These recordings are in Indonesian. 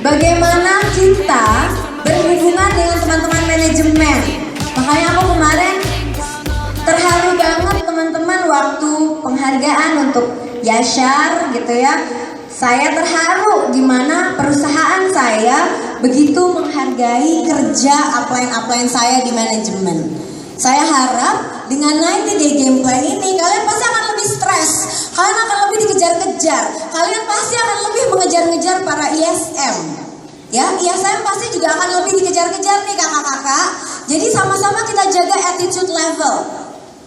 bagaimana kita berhubungan dengan teman-teman manajemen. Makanya aku kemarin terharu banget teman-teman waktu penghargaan untuk Yashar gitu ya. Saya terharu gimana perusahaan saya begitu menghargai kerja upline saya di manajemen. Saya harap dengan 90 Day Game Plan ini kalian pasti akan lebih stres, kalian akan lebih dikejar-kejar, kalian pasti akan lebih mengejar-ngejar para ISM. Ya, ISM pasti juga akan lebih dikejar-kejar nih kakak-kakak. Jadi sama-sama kita jaga attitude level.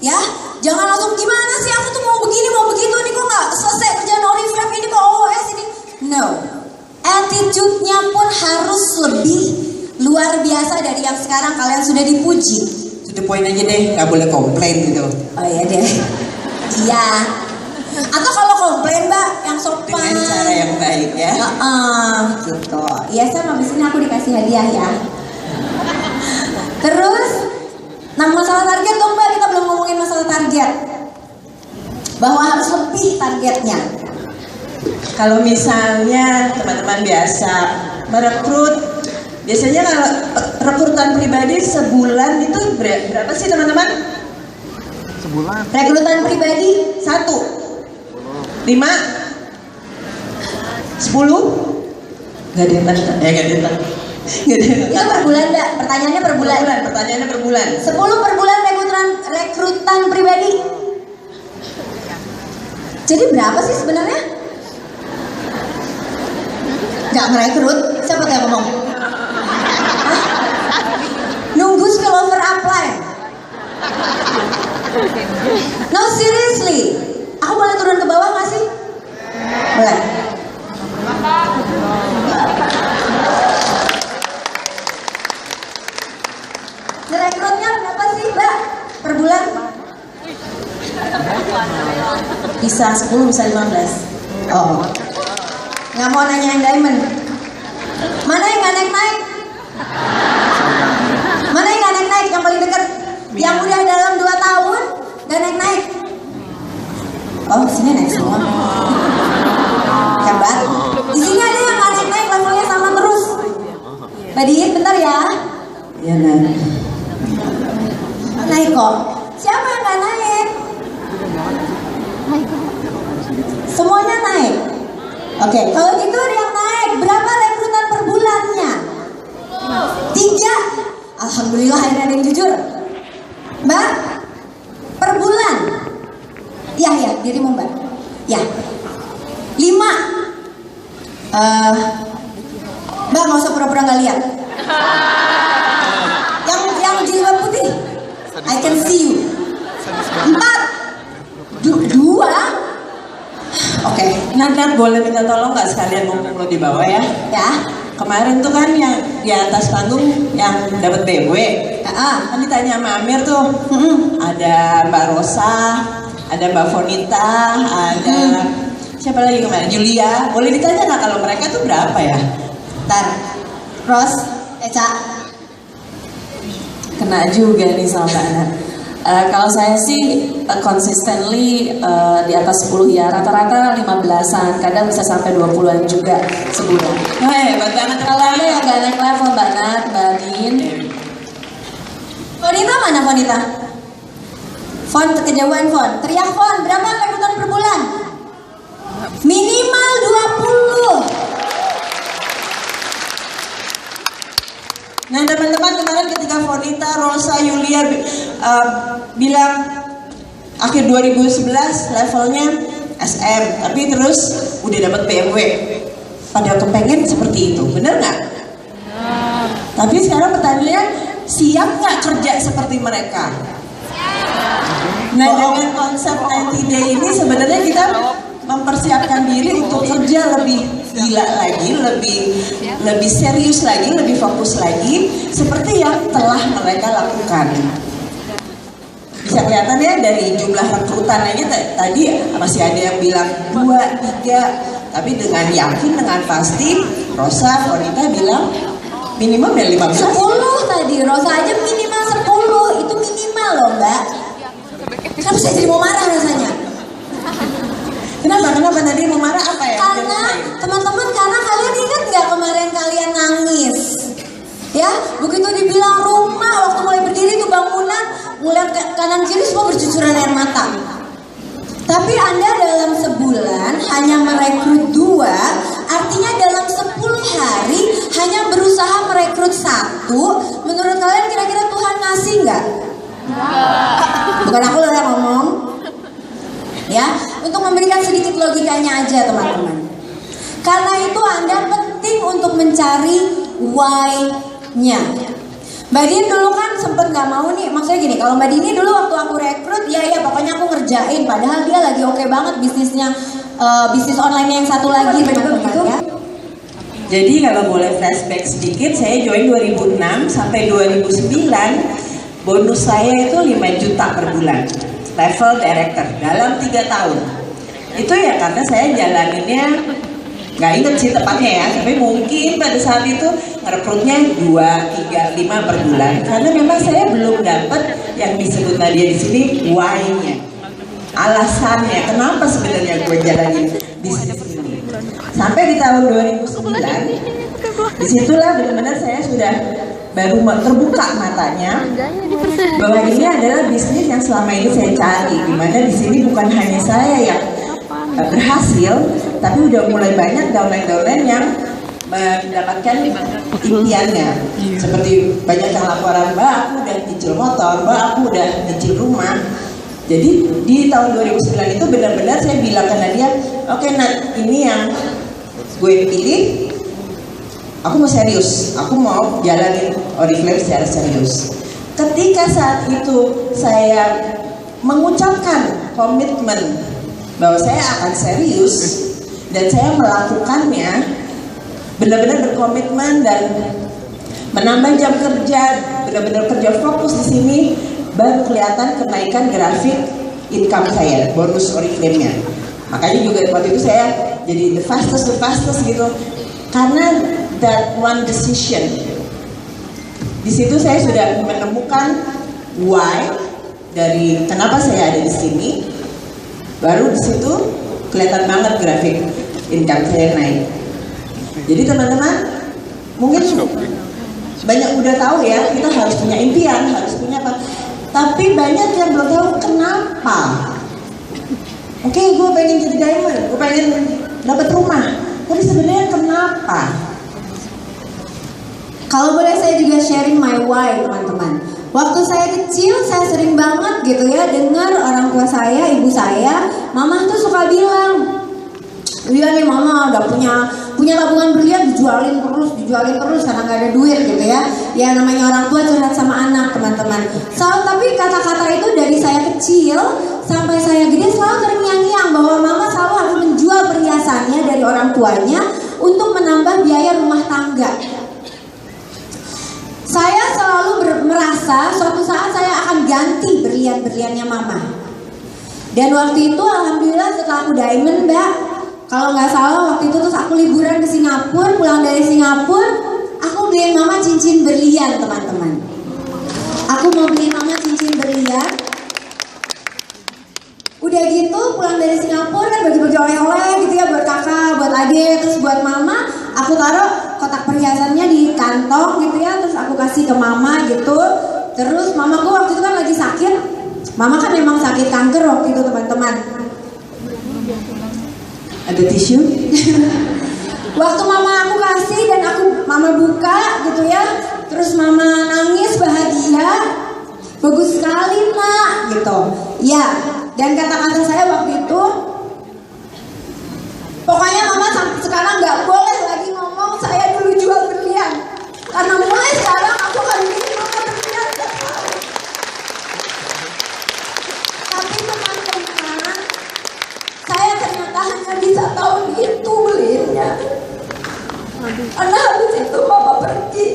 Ya, jangan langsung gimana sih aku tuh mau begini mau begitu nih kok nggak selesai kerjaan Oriflame ini kok OS ini. No, attitude-nya pun harus lebih luar biasa dari yang sekarang kalian sudah dipuji. To the point aja deh, nggak boleh komplain gitu. Oh iya deh, iya. Atau kalau komplain mbak yang sopan. Dengan cara yang baik ya. Gitu. Iya sama abis ini aku dikasih hadiah ya. Terus, nah masalah target dong mbak, kita belum ngomongin masalah target. Bahwa harus lebih targetnya. Kalau misalnya teman-teman biasa merekrut, biasanya kalau rekrutan pribadi sebulan itu berapa sih teman-teman? Sebulan. Rekrutan pribadi 1, 5, 10? Gak ada yang tahu. Gak ada yang tahu. itu per bulan mbak, pertanyaannya per bulan. Pertanyaannya per bulan. 10 per bulan rekrutan pribadi. Jadi berapa sih sebenarnya? Gak ngerekrut? Siapa yang ngomong? Hah? Nunggu spillover upline. No seriously. Aku boleh turun ke bawah gak sih? Boleh. Ngerekrutnya berapa sih mbak? Per bulan? Bisa 10, bisa 15. Oh, nggak mau nanya yang diamond. Mana yang nggak naik-naik? Mana yang nggak naik-naik? Yang paling dekat? Yang udah dalam 2 tahun nggak naik-naik? Oh, sini naik semua. Hebat. Di sini ada yang nggak naik-naik, levelnya sama terus. Mbak Diin, bentar ya. Iya naik. Naik kok. Siapa yang nggak naik? Semuanya naik. Oke, kalau gitu yang naik berapa rekrutan per bulannya? 3. Alhamdulillah akhirnya ada yang jujur. Mbak, per bulan? Ya, dirimu mbak. Ya. 5. Mbak nggak usah pura-pura nggak lihat. Yang jilbab putih. I can see you. 4. 2. Oke. Nat boleh minta tolong nggak sekalian ngomong lo di bawah ya? Ya. Kemarin tuh kan yang di atas panggung yang dapat BMW. Kan ditanya sama Amir tuh. Ada Mbak Rosa, ada Mbak Fonita, ada siapa lagi kemarin? Julia. Boleh ditanya nggak kalau mereka tuh berapa ya? Ntar, Ros, Eca. Kena juga nih sama Mbak Nat. Kalau saya sih consistently di atas 10 ya, rata-rata 15-an, kadang bisa sampai 20-an juga sebulan. Hebat banget. Kalau ada yang gak naik level Mbak Nat, Mbak Din. Fonita mana Fonita? Fon, kejauhan Fon. Teriak Fon, berapa rekrutan per bulan? Minimal 20. Nah teman-teman kemarin ketika Fonita, Rosa, Yulia bilang akhir 2011 levelnya SM, tapi terus udah dapat BMW, pada kepengen seperti itu, bener nggak? Tapi sekarang pertanyaannya, siap nggak kerja seperti mereka? Nah dengan konsep 90 Day ini sebenarnya kita mempersiapkan diri untuk kerja lebih gila lagi, lebih serius lagi, lebih fokus lagi, seperti yang telah mereka lakukan. Bisa kelihatan ya dari jumlah rekrutan aja tadi masih ada yang bilang 2, 3, tapi dengan yakin, dengan pasti Rosa, Fonita bilang minimum ya 15. 10 tadi, Rosa aja minimal 10, itu minimal loh mbak. Kenapa saya jadi mau marah rasanya? Kenapa tadi mau marah apa ya? Karena teman-teman, karena kalian ingat nggak kemarin kali bercucuran air mata. Tapi Anda dalam sebulan hanya merekrut 2, artinya dalam 10 hari hanya berusaha merekrut 1. Menurut kalian kira-kira Tuhan ngasih nggak? Bukan aku loh yang ngomong. Ya, untuk memberikan sedikit logikanya aja teman-teman. Karena itu Anda penting untuk mencari why-nya. Mbak Dini dulu kan sempet nggak mau nih, maksudnya gini, kalau Mbak Dini dulu waktu aku rekrut, ya pokoknya aku ngerjain, padahal dia lagi oke banget bisnisnya, bisnis online yang satu lagi teman-teman ya. Jadi kalau boleh flashback sedikit, saya join 2006 sampai 2009, bonus saya itu 5 juta per bulan, level director dalam 3 tahun. Itu ya karena saya jalaninnya, nggak inget sih tepatnya ya, tapi mungkin pada saat itu rekrutnya 2, 3, 5 per bulan. Karena memang saya belum dapat yang disebut Nadia di sini why-nya, alasannya kenapa sebenarnya gue jalanin bisnis ini. Sampai di tahun 2009, disitulah benar-benar saya sudah baru terbuka matanya bahwa ini adalah bisnis yang selama ini saya cari. Dimana di sini bukan hanya saya yang berhasil, tapi udah mulai banyak downline yang mendapatkan impiannya. Seperti banyak yang laporan, Mbak aku udah nyicil motor, Mbak aku udah nyicil rumah. Jadi di tahun 2009 itu benar-benar saya bilang ke Nadia, oke Nat, ini yang gue pilih, aku mau serius, aku mau jalanin Oriflame secara serius. Ketika saat itu saya mengucapkan komitmen bahwa saya akan serius dan saya melakukannya, benar-benar berkomitmen dan menambah jam kerja, benar-benar kerja fokus di sini, baru kelihatan kenaikan grafik income saya, bonus Oriflame-nya. Makanya juga waktu itu saya jadi the fastest gitu, karena that one decision. Di situ saya sudah menemukan why dari kenapa saya ada di sini. Baru di situ kelihatan banget grafik income saya naik. Jadi teman-teman mungkin banyak udah tahu ya, kita harus punya impian, harus punya apa. Tapi banyak yang belum tahu kenapa. Oke, gue pengen jadi diamond, gue pengen dapat rumah. Tapi sebenarnya kenapa? Kalau boleh saya juga sharing my why teman-teman. Waktu saya kecil saya sering banget gitu ya dengar orang tua saya, ibu saya, mama tuh suka bilang, iya nih mama udah punya tabungan berlian dijualin terus karena nggak ada duit gitu ya. Ya namanya orang tua curhat sama anak teman-teman. Tapi kata-kata itu dari saya kecil sampai saya gede selalu terngiang-ngiang bahwa mama selalu harus menjual perhiasannya dari orang tuanya untuk menambah biaya rumah tangga. Saya selalu merasa suatu saat saya akan ganti berlian-berliannya mama. Dan waktu itu alhamdulillah setelah aku diamond Mbak, kalau nggak salah waktu itu terus aku liburan ke Singapura, pulang dari Singapura, aku beliin mama cincin berlian teman-teman. Aku mau beliin mama cincin berlian. Udah gitu pulang dari Singapura kan bagi-bagi oleh-oleh gitu ya buat kakak, buat adik, terus buat mama. Aku taruh kotak perhiasannya di kantong gitu ya, terus aku kasih ke mama gitu. Terus mamaku waktu itu kan lagi sakit. Mama kan memang sakit kanker waktu itu teman-teman. Ada tisu? Waktu mama aku kasih dan mama buka gitu ya, terus mama nangis bahagia, bagus sekali nak gitu. Ya, dan kata-kata saya waktu itu, pokoknya mama sekarang nggak boleh lagi ngomong saya dulu jual berlian, karena mulai sekarang aku akan bikin mama berlian. Tapi teman-teman, saya ternyata hanya bisa tahun itu belinya. Karena habis itu mama pergi.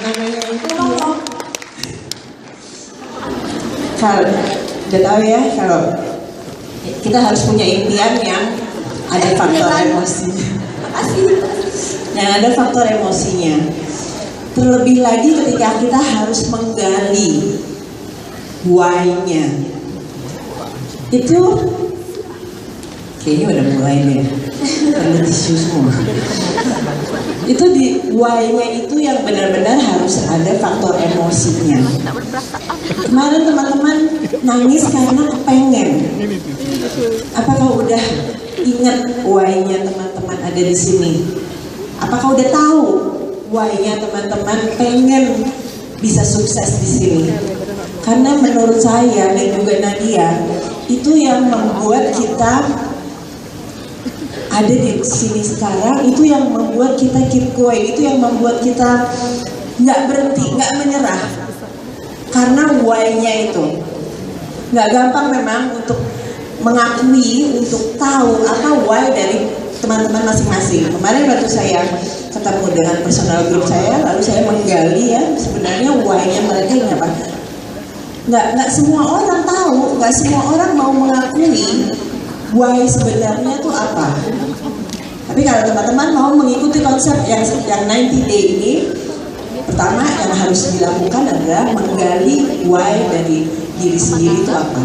Namanya itu kalau udah tahu ya, kalau kita harus punya impian yang ada faktor emosinya. Yang ada faktor emosinya. Terlebih lagi ketika kita harus menggali why-nya. Itu kayaknya udah mulai nih. Perlu tisu semua. Itu di why-nya itu yang benar-benar harus ada faktor emosinya. Kemarin teman-teman nangis karena kepengen. Apakah udah ingat why-nya teman-teman ada di sini? Apakah udah tahu why-nya teman-teman pengen bisa sukses di sini? Karena menurut saya dan juga Nadia, itu yang membuat kita ada di sini sekarang, itu yang membuat kita keep going, itu yang membuat kita nggak berhenti, nggak menyerah. Karena why-nya itu nggak gampang memang untuk mengakui, untuk tahu apa why dari teman-teman masing-masing. Kemarin waktu saya ketemu dengan personal group saya, lalu saya menggali ya sebenarnya why-nya mereka ini apa. Nggak semua orang tahu, nggak semua orang mau mengakui why sebenarnya itu apa. Tapi kalau teman-teman mau mengikuti konsep yang 90 day ini, pertama yang harus dilakukan adalah menggali why dari diri sendiri itu apa.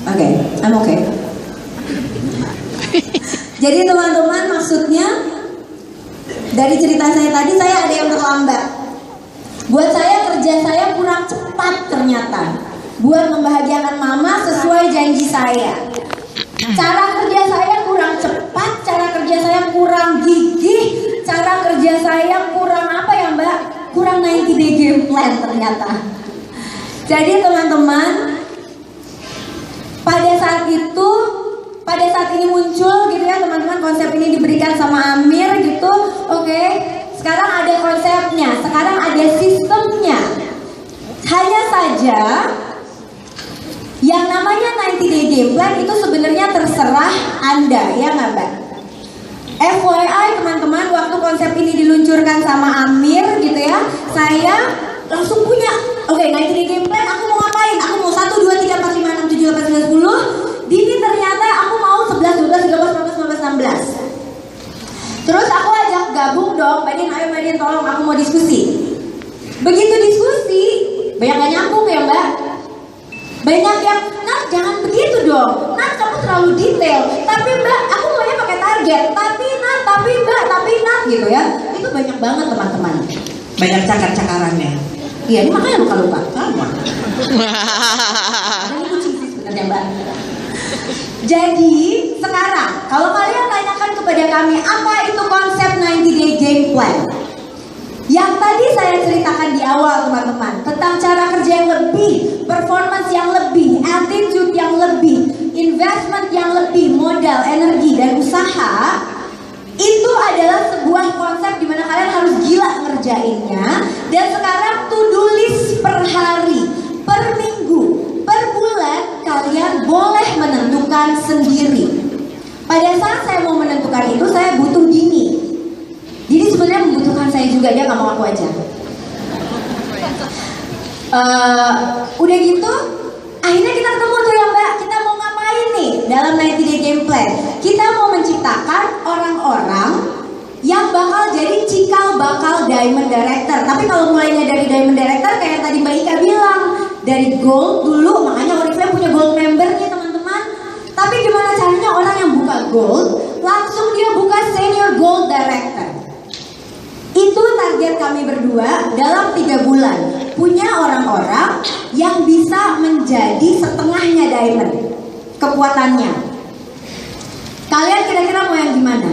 Oke, I'm okay. Jadi teman-teman, maksudnya dari cerita saya tadi, saya ada yang terlambat. Buat saya kerja saya kurang cepat ternyata buat membahagiakan mama sesuai janji saya. Cara kerja saya kurang cepat, cara kerja saya kurang gigih, cara kerja saya kurang apa ya Mbak? Kurang 90 day game plan ternyata. Jadi teman-teman, pada saat ini muncul gitu ya teman-teman, konsep ini diberikan sama Amir gitu. Oke, sekarang ada konsepnya, sekarang ada sistemnya. Hanya saja yang namanya 90 day game plan itu sebenarnya terserah Anda, ya nggak Mbak? FYI teman-teman, waktu konsep ini diluncurkan sama Amir gitu ya, saya langsung punya, oke, 90 day game plan, aku mau ngapain? Aku mau 1, 2, 3, 4, 5, 6, 7, 8, 9, 10. Dini ternyata aku mau 11, 12, 13, 14, 15, 16. Terus aku ajak gabung dong, Mbak Din, ayo Mbak Din tolong aku mau diskusi. Begitu diskusi, banyak gak nyambung ya Mbak? Banyak yang, Nat jangan begitu dong, Nat kamu terlalu detail. Tapi Mbak, aku maunya pakai target. Tapi Nat, tapi Nat gitu ya. Itu banyak banget teman-teman. Banyak cakar-cakarannya. Iya, ini makanya lupa-lupa. Sama. Ada kucing sih sebenarnya Mbak. Jadi sekarang kalau kalian tanyakan kepada kami apa itu konsep 90 day game plan, yang tadi saya ceritakan di awal teman-teman, tentang cara kerja yang lebih, performance yang lebih, attitude yang lebih, investment yang lebih, modal, energi, dan usaha, itu adalah sebuah konsep di mana kalian harus gila ngerjainnya. Dan sekarang to-do list per hari, per minggu, per bulan, kalian boleh menentukan sendiri. Pada saat saya mau menentukan itu, saya butuh Dini. Jadi sebenarnya membutuhkan saya juga, dia nggak mau aku aja. Udah gitu, akhirnya kita ketemu tuh ya Mbak, kita mau ngapain nih dalam 90 day game plan? Kita mau menciptakan orang-orang yang bakal jadi cikal bakal diamond director. Tapi kalau mulainya dari diamond director, kayak tadi Mbak Ika bilang, dari gold dulu, makanya Oriflame punya gold membernya teman-teman. Tapi gimana caranya orang yang buka gold, langsung dia buka senior gold director? Itu target kami berdua dalam 3 bulan. Punya orang-orang yang bisa menjadi setengahnya diamond kekuatannya. Kalian kira-kira mau yang gimana?